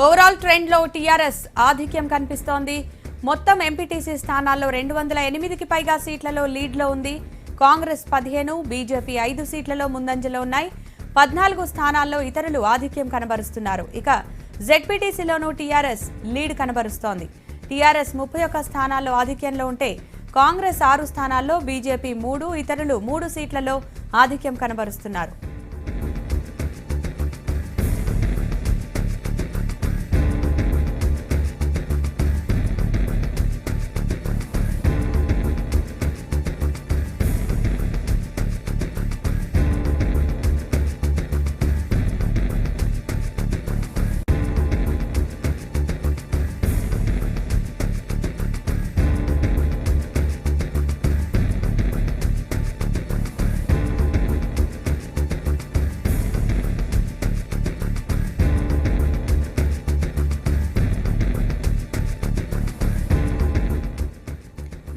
Overall trend లో TRS ఆధిక్యం కనిపిస్తోంది. మొత్తం ఎంపీటీసీ స్థానాల్లో 208కి పైగా సీట్లలో లీడ్ లో ఉంది. కాంగ్రెస్ 15, బీజేపీ 5 సీట్లలో ముందంజలో ఉన్నాయి. 14 స్థానాల్లో ఇతరులు ఆధిక్యం కనబరుస్తున్నారు. ఇక ZPTCలోనూ టీఆర్ఎస్ లీడ్ కనబరుస్తోంది. టీఆర్ఎస్ 31 స్థానాల్లో ఆధిక్యంలో ఉంటే కాంగ్రెస్ 6 స్థానాల్లో, బీజేపీ 3, ఇతరులు 3 సీట్లలో ఆధిక్యం కనబరుస్తున్నారు.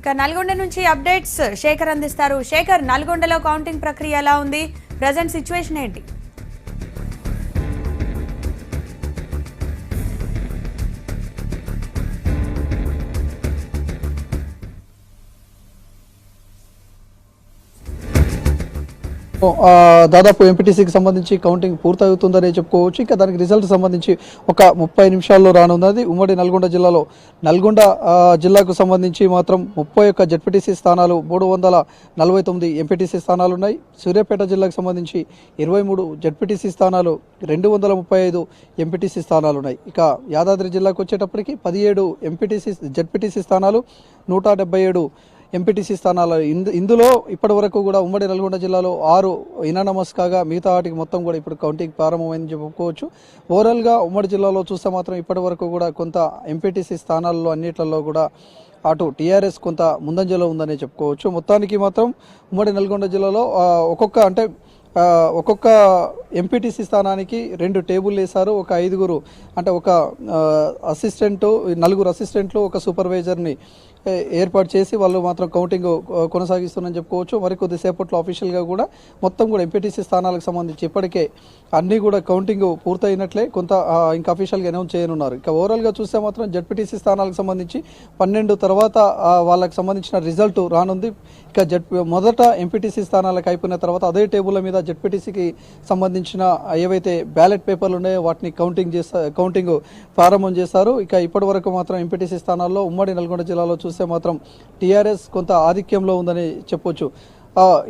ఇక నల్గొండ నుంచి అప్డేట్స్ శేఖర్ అందిస్తారు. శేఖర్, నల్గొండలో కౌంటింగ్ ప్రక్రియ ఎలా ఉంది? ప్రజెంట్ సిచ్యువేషన్ ఏంటి? దాదాపు ఎంపీటీసీకి సంబంధించి కౌంటింగ్ పూర్తవుతుందని చెప్పుకోవచ్చు. ఇక దానికి రిజల్ట్ సంబంధించి ఒక 30 నిమిషాల్లో రానున్నది. ఉమ్మడి నల్గొండ జిల్లాలో నల్గొండ జిల్లాకు సంబంధింంచి మాత్రం 31 జెడ్పీటీసీ స్థానాలు, 349 ఎంపీటీసీ స్థానాలు ఉన్నాయి. సూర్యాపేట జిల్లాకు సంబంధించి 23 జెడ్పీటీసీ స్థానాలు, 235 ఎంపీటీసీ స్థానాలు ఉన్నాయి. ఇక యాదాద్రి జిల్లాకు వచ్చేటప్పటికి 17 జెడ్పీటీసీ స్థానాలు, 177 ఎంపీటీసీ స్థానాలు. ఇందులో ఇప్పటి వరకు కూడా ఉమ్మడి నల్గొండ జిల్లాలో 6 ఇనానమస్ కాగా మిగతా వాటికి మొత్తం కూడా ఇప్పుడు కౌంటింగ్ ప్రారంభమైందని చెప్పుకోవచ్చు. ఓవరాల్గా ఉమ్మడి జిల్లాలో చూస్తే మాత్రం ఇప్పటి వరకు కూడా కొంత ఎంపీటీసీ స్థానాల్లో అన్నిట్లలో కూడా అటు టీఆర్ఎస్ కొంత ముందంజలో ఉందని చెప్పుకోవచ్చు. మొత్తానికి మాత్రం ఉమ్మడి నల్గొండ జిల్లాలో ఒక్కొక్క ఎంపీటీసీ స్థానానికి 2 టేబుల్ వేశారు. ఒక 5 అంటే ఒక అసిస్టెంట్, 4 అసిస్టెంట్లు, ఒక సూపర్వైజర్ని ఏర్పాటు చేసి వాళ్ళు మాత్రం కౌంటింగ్ కొనసాగిస్తున్నారని చెప్పుకోవచ్చు. మరి కొద్దిసేపట్లో అఫీషియల్గా కూడా మొత్తం కూడా ఎంపీటీసీ స్థానాలకు సంబంధించి ఇప్పటికే అన్నీ కూడా కౌంటింగ్ పూర్తయినట్లే, కొంత ఇంకా అఫీషియల్గా అనౌన్స్ చేయనున్నారు. ఇక ఓవరాల్గా చూస్తే మాత్రం జెడ్పీటీసీ స్థానాలకు సంబంధించి 12 తర్వాత వాళ్ళకి సంబంధించిన రిజల్ట్ రానుంది. ఇక మొదట ఎంపీటీసీ స్థానాలకు అయిపోయిన తర్వాత అదే టేబుల్ మీద జెడ్పీటీసీకి సంబంధించిన ఏవైతే బ్యాలెట్ పేపర్లు ఉన్నాయో వాటిని కౌంటింగ్ ప్రారంభం చేస్తారు. ఇక ఇప్పటి వరకు మాత్రం ఎంపీటీసీ స్థానాల్లో ఉమ్మడి నల్గొండ జిల్లాలో చూస్తే మాత్రం టీఆర్ఎస్ కొంత ఆధిక్యంలో ఉందని చెప్పొచ్చు.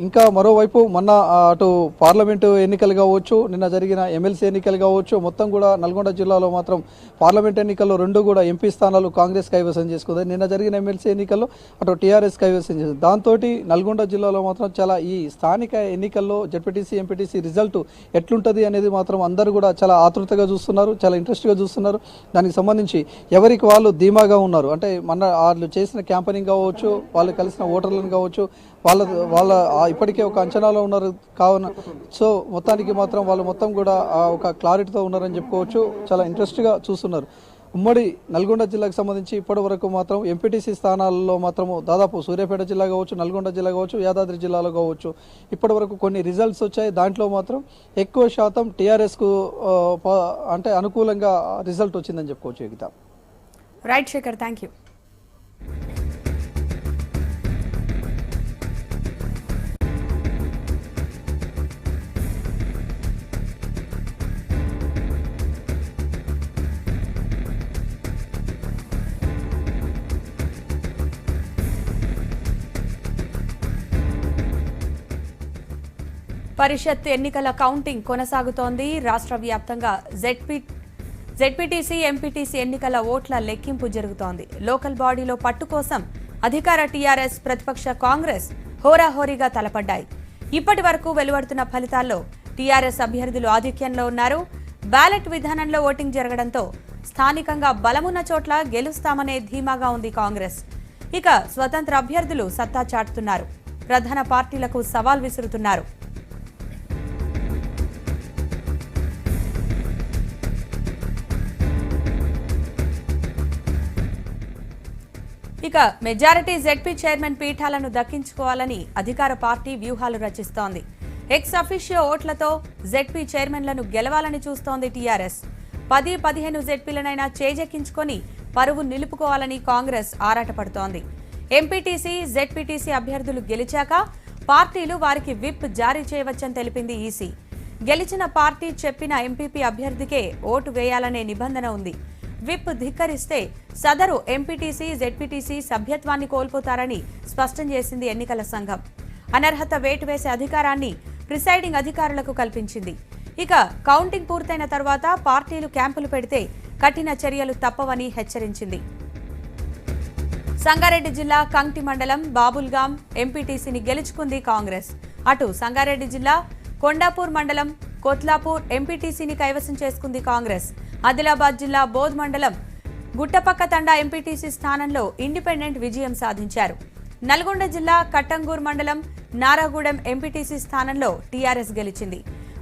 ఇంకా మరోవైపు మొన్న అటు పార్లమెంటు ఎన్నికలు కావచ్చు, నిన్న జరిగిన ఎమ్మెల్సీ ఎన్నికలు కావచ్చు, మొత్తం కూడా నల్గొండ జిల్లాలో మాత్రం పార్లమెంట్ ఎన్నికల్లో 2 కూడా ఎంపీ స్థానాలు కాంగ్రెస్ కైవసం చేసుకుంది. నిన్న జరిగిన ఎమ్మెల్సీ ఎన్నికల్లో అటు టీఆర్ఎస్ కైవసం చేసింది. దాంతో నల్గొండ జిల్లాలో మాత్రం చాలా ఈ స్థానిక ఎన్నికల్లో జెడ్పీటీసీ, ఎంపీటీసీ రిజల్ట్ ఎట్లుంటుంది అనేది మాత్రం అందరూ కూడా చాలా ఆతృతగా చూస్తున్నారు, చాలా ఇంట్రెస్ట్గా చూస్తున్నారు. దానికి సంబంధించి ఎవరికి వాళ్ళు ధీమాగా ఉన్నారు. అంటే వాళ్ళు చేసిన క్యాంపెయినింగ్ కావచ్చు, వాళ్ళు కలిసిన ఓటర్లను కావచ్చు, వాళ్ళ ఇప్పటికే ఒక అంచనాలో ఉన్నారు కావున సో మొత్తానికి మాత్రం వాళ్ళు మొత్తం కూడా ఒక క్లారిటీతో ఉన్నారని చెప్పుకోవచ్చు. చాలా ఇంట్రెస్ట్గా చూస్తున్నారు. ఉమ్మడి నల్గొండ జిల్లాకు సంబంధించి ఇప్పటి వరకు మాత్రం ఎంపీటీసీ స్థానాల్లో మాత్రము దాదాపు సూర్యాపేట జిల్లా కావచ్చు, నల్గొండ జిల్లా కావచ్చు, యాదాద్రి జిల్లాలో కావచ్చు ఇప్పటి వరకు కొన్ని రిజల్ట్స్ వచ్చాయి. దాంట్లో మాత్రం ఎక్కువ శాతం టీఆర్ఎస్కు అంటే అనుకూలంగా రిజల్ట్ వచ్చిందని చెప్పుకోవచ్చు. Yogita. Right Shekhar, thank you. పరిషత్ ఎన్నికల కౌంటింగ్ కొనసాగుతోంది. రాష్ట్ర వ్యాప్తంగా జెడ్పీటీసీ, ఎంపీటీసీ ఎన్నికల ఓట్ల లెక్కింపు జరుగుతోంది. లోకల్ బాడీలో పట్టు కోసం అధికార టీఆర్ఎస్, ప్రతిపక్ష కాంగ్రెస్ హోరాహోరీగా తలపడ్డాయి. ఇప్పటి వరకు వెలువడుతున్న ఫలితాల్లో టీఆర్ఎస్ అభ్యర్థులు ఆధిక్యంలో ఉన్నారు. బ్యాలెట్ విధానంలో ఓటింగ్ జరగడంతో స్థానికంగా బలమున్న చోట్ల గెలుస్తామనే ధీమాగా ఉంది కాంగ్రెస్. ఇక స్వతంత్ర అభ్యర్థులు సత్తా చాటుతున్నారు. ప్రధాన పార్టీలకు సవాల్ విసురుతున్నారు. ఇక మెజారిటీ జెడ్పీ చైర్మన్ పీఠాలను దక్కించుకోవాలని అధికార పార్టీ వ్యూహాలు రచిస్తోంది. ఎక్స్ అఫీషియో ఓట్లతో జెడ్పీ చైర్మన్లను గెలవాలని చూస్తోంది టీఆర్ఎస్. 10-15 జెడ్పీలనైనా చేజెక్కించుకొని పరువు నిలుపుకోవాలని కాంగ్రెస్ ఆరాటపడుతోంది. ఎంపీటీసీ, జెడ్పీటీసీ అభ్యర్థులు గెలిచాక పార్టీలు వారికి విప్ జారీ చేయవచ్చని తెలిపింది ఈసీ. గెలిచిన పార్టీ చెప్పిన ఎంపీపీ అభ్యర్థికే ఓటు వేయాలనే నిబంధన ఉంది. విప్ ధిక్కరిస్తే సదరు ఎంపీటీసీ, జెడ్పీటీసీ సభ్యత్వాన్ని కోల్పోతారని స్పష్టం చేసింది ఎన్నికల సంఘం. అనర్హత వేటు వేసే అధికారాన్ని ప్రిసైడింగ్ అధికారులకు కల్పించింది. ఇక కౌంటింగ్ పూర్తయిన తర్వాత పార్టీలు క్యాంపులు పెడితే కఠిన చర్యలు తప్పవని హెచ్చరించింది. సంగారెడ్డి జిల్లా కంక్టి మండలం బాబుల్గాం ఎంపీటీసీని గెలుచుకుంది కాంగ్రెస్. అటు సంగారెడ్డి జిల్లా కొండాపూర్ మండలం కొత్లాపూర్ ఎంపీటీసీని కైవసం చేసుకుంది కాంగ్రెస్. ఆదిలాబాద్ జిల్లా బోధ్ మండలం గుట్టపక్క తండా ఎంపీటీసీ స్థానంలో ఇండిపెండెంట్ విజయం సాధించారు. నల్గొండ జిల్లా కట్టంగూర్ మండలం నారాగూడెం ఎంపీటీసీ స్థానంలో టీఆర్ఎస్ గెలిచింది.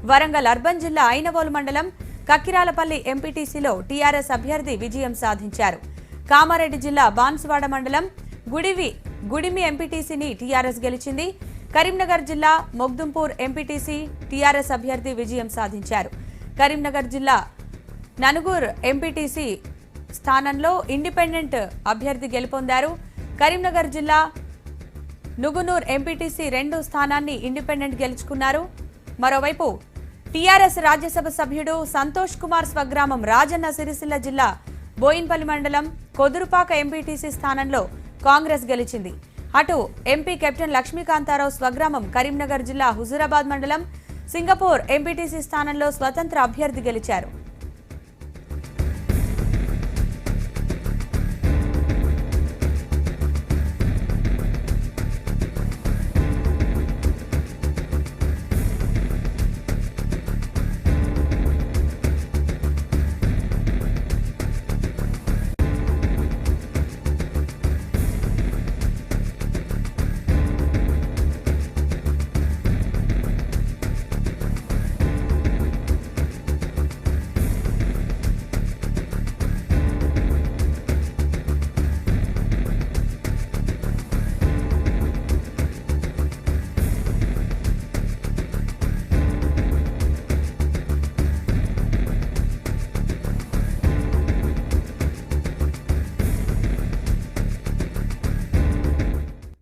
వరంగల్ అర్బన్ జిల్లా ఐనవోలు మండలం కక్కిరాలపల్లి ఎంపీటీసీలో టీఆర్ఎస్ అభ్యర్థి విజయం సాధించారు. కామారెడ్డి జిల్లా బాన్సువాడ మండలం గుడిమి ఎంపీటీసీని టీఆర్ఎస్ గెలిచింది. కరీంనగర్ జిల్లా మొగ్దుంపూర్ ఎంపీటీసీ టీఆర్ఎస్ అభ్యర్థి విజయం సాధించారు. కరీంనగర్ జిల్లా ననుగూర్ ఎంపీటీసీ స్థానంలో ఇండిపెండెంట్ అభ్యర్థి గెలుపొందారు. కరీంనగర్ జిల్లా నుగునూర్ ఎంపీటీసీ 2 స్థానాన్ని ఇండిపెండెంట్ గెలుచుకున్నారు. మరోవైపు టీఆర్ఎస్ రాజ్యసభ సభ్యుడు సంతోష్ కుమార్ స్వగ్రామం రాజన్న సిరిసిల్ల జిల్లా బోయిన్పల్లి మండలం కొదురుపాక ఎంపీటీసీ స్థానంలో కాంగ్రెస్ గెలిచింది. అటు ఎంపీ కెప్టెన్ లక్ష్మీకాంతారావు స్వగ్రామం కరీంనగర్ జిల్లా హుజూరాబాద్ మండలం సింగపూర్ ఎంపీటీసీ స్థానంలో స్వతంత్ర అభ్యర్థి గెలిచారు.